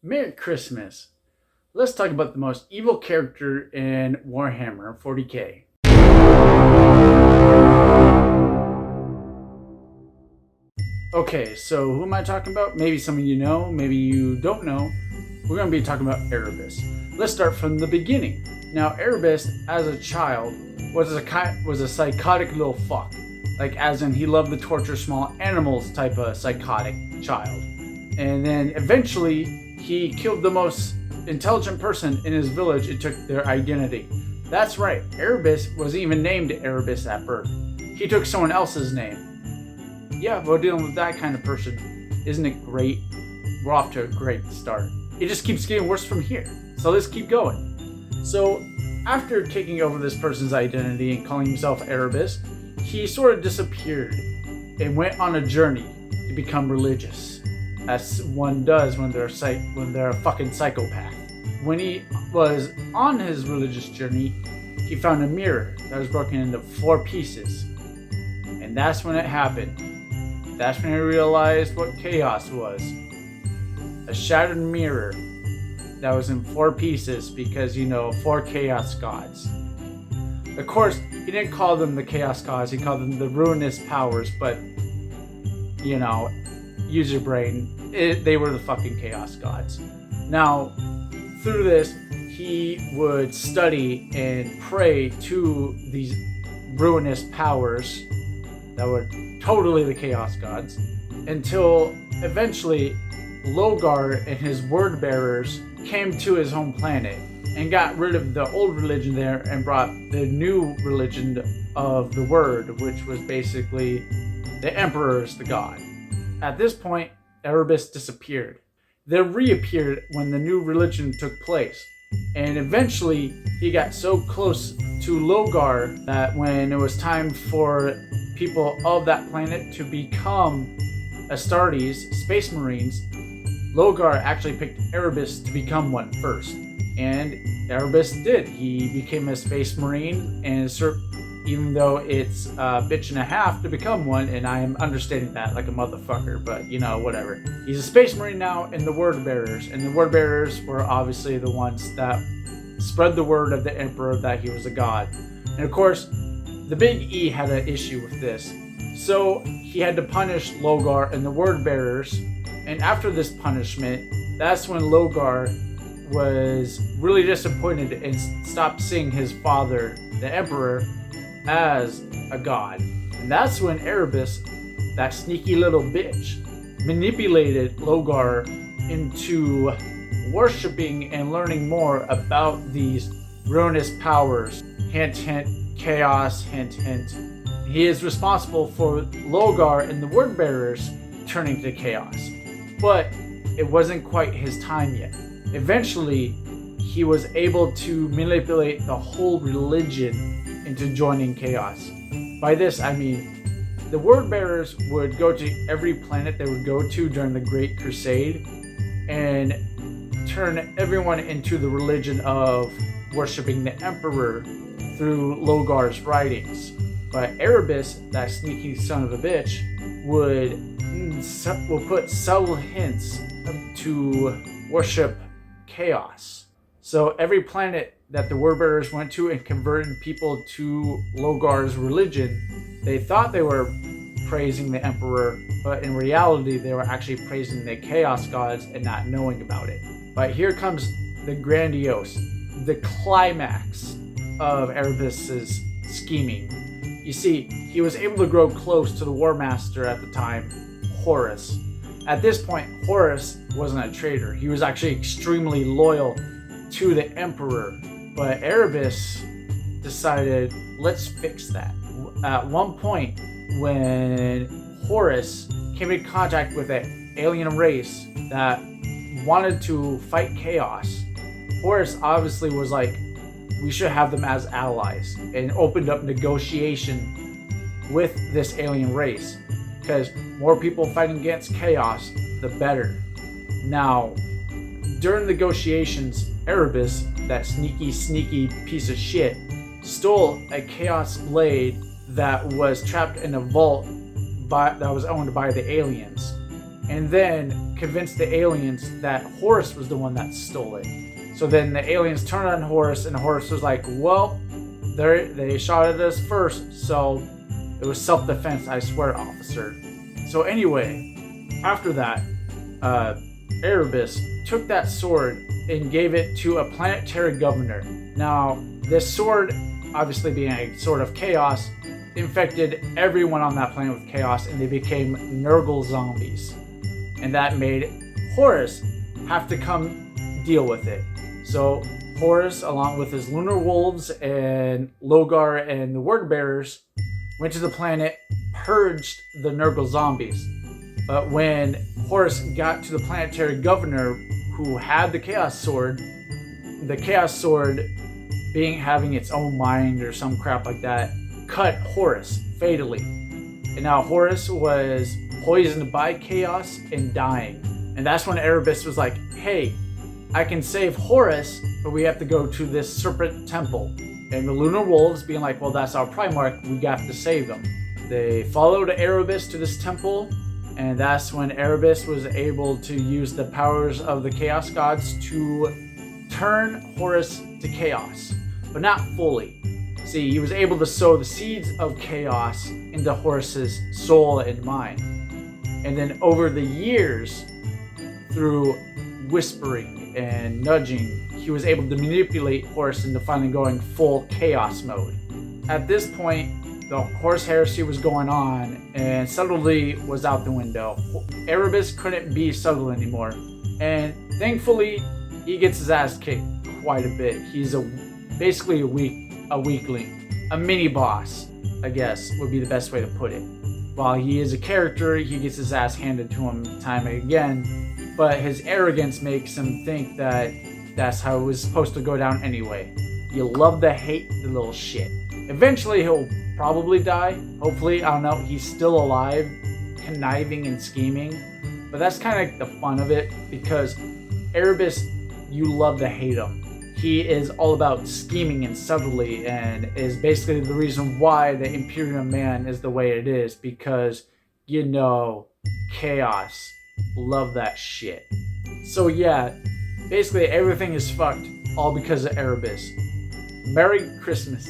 Merry Christmas. Let's talk about the most evil character in Warhammer 40k. Okay, so who am I talking about? Maybe some of you know, maybe you don't know. We're going to be talking about Erebus. Let's start from the beginning. Now, Erebus, as a child, was a psychotic little fuck. Like, as in, he loved to torture small animals type of psychotic child. And then eventually, he killed the most intelligent person in his village and took their identity. That's right, Erebus wasn't even named Erebus at birth. He took someone else's name. Yeah, we're dealing with that kind of person. Isn't it great? We're off to a great start. It just keeps getting worse from here. So let's keep going. So after taking over this person's identity and calling himself Erebus, he sort of disappeared and went on a journey to become religious, as one does when they're a fucking psychopath. When he was on his religious journey, he found a mirror that was broken into 4 pieces. And that's when it happened. That's when he realized what chaos was. A shattered mirror that was in 4 pieces because, 4 chaos gods. Of course, he didn't call them the chaos gods, he called them the ruinous powers, but, use your brain. They were the fucking chaos gods. Now, through this, he would study and pray to these ruinous powers that were totally the chaos gods, until eventually Logar and his word bearers came to his home planet and got rid of the old religion there and brought the new religion of the word, which was basically the emperor is the god. At this point, Erebus disappeared. They reappeared when the new religion took place, and eventually he got so close to Logar that when it was time for people of that planet to become Astartes, Space Marines, Logar actually picked Erebus to become one first. And Erebus did. He became a Space Marine, and even though it's a bitch and a half to become one, and I am understating that like a motherfucker, but whatever. He's a Space Marine now in the Word Bearers, and the Word Bearers were obviously the ones that spread the word of the Emperor that he was a god. And of course, the Big E had an issue with this. So he had to punish Logar and the Word Bearers, and after this punishment, that's when Logar was really disappointed and stopped seeing his father, the Emperor, as a god. And that's when Erebus, that sneaky little bitch, manipulated Logar into worshipping and learning more about these ruinous powers. Hint, hint, chaos, hint, hint. He is responsible for Logar and the Word Bearers turning to chaos. But it wasn't quite his time yet. Eventually, he was able to manipulate the whole religion into joining chaos. By this, I mean, the Word Bearers would go to every planet they would go to during the Great Crusade and turn everyone into the religion of worshipping the Emperor through Logar's writings. But Erebus, that sneaky son of a bitch, would put subtle hints to worship chaos. So every planet that the Word Bearers went to and converted people to Logar's religion, they thought they were praising the Emperor, but in reality they were actually praising the chaos gods and not knowing about it. But here comes the grandiose, the climax of Erebus's scheming. You see, he was able to grow close to the War Master at the time, Horus. At this point, Horus wasn't a traitor. He was actually extremely loyal to the Emperor. But Erebus decided, let's fix that. At one point, when Horus came in contact with an alien race that wanted to fight chaos, Horus obviously was like, we should have them as allies, and opened up negotiation with this alien race, because more people fighting against chaos, the better. Now, during negotiations, Erebus, that sneaky piece of shit, stole a chaos blade that was trapped in a vault that was owned by the aliens. and then convinced the aliens that Horus was the one that stole it. So then the aliens turned on Horus, and Horus was like, well, they shot at us first, so it was self-defense, I swear, officer. So anyway, after that, Erebus took that sword and gave it to a planetary governor. Now, this sword, obviously being a sword of chaos, infected everyone on that planet with chaos, and they became Nurgle zombies. And that made Horus have to come deal with it. So Horus, along with his lunar wolves and Logar and the word bearers, went to the planet, purged the Nurgle zombies. But when Horus got to the planetary governor who had the Chaos Sword being having its own mind or some crap like that, cut Horus fatally. And now Horus was poisoned by chaos and dying. And that's when Erebus was like, hey, I can save Horus, but we have to go to this serpent temple. And the Lunar Wolves being like, well, that's our Primarch, we got to save them. They followed Erebus to this temple, and that's when Erebus was able to use the powers of the Chaos Gods to turn Horus to chaos, but not fully. See, he was able to sow the seeds of chaos into Horus's soul and mind. And then over the years, through whispering and nudging, he was able to manipulate Horus into finally going full chaos mode. At this point, the Horus Heresy was going on, and subtlety was out the window. Erebus couldn't be subtle anymore, and thankfully, he gets his ass kicked quite a bit. He's basically a weakling, a mini boss, I guess would be the best way to put it. While he is a character, he gets his ass handed to him time and again, but his arrogance makes him think that that's how it was supposed to go down anyway. You love to hate the little shit. Eventually he'll probably die. Hopefully, I don't know, he's still alive, conniving and scheming. But that's kind of like the fun of it, because Erebus, you love to hate him. He is all about scheming and subtlety, and is basically the reason why the Imperium Man is the way it is, because, you know, chaos. Love that shit. So yeah, basically everything is fucked, all because of Erebus. Merry Christmas.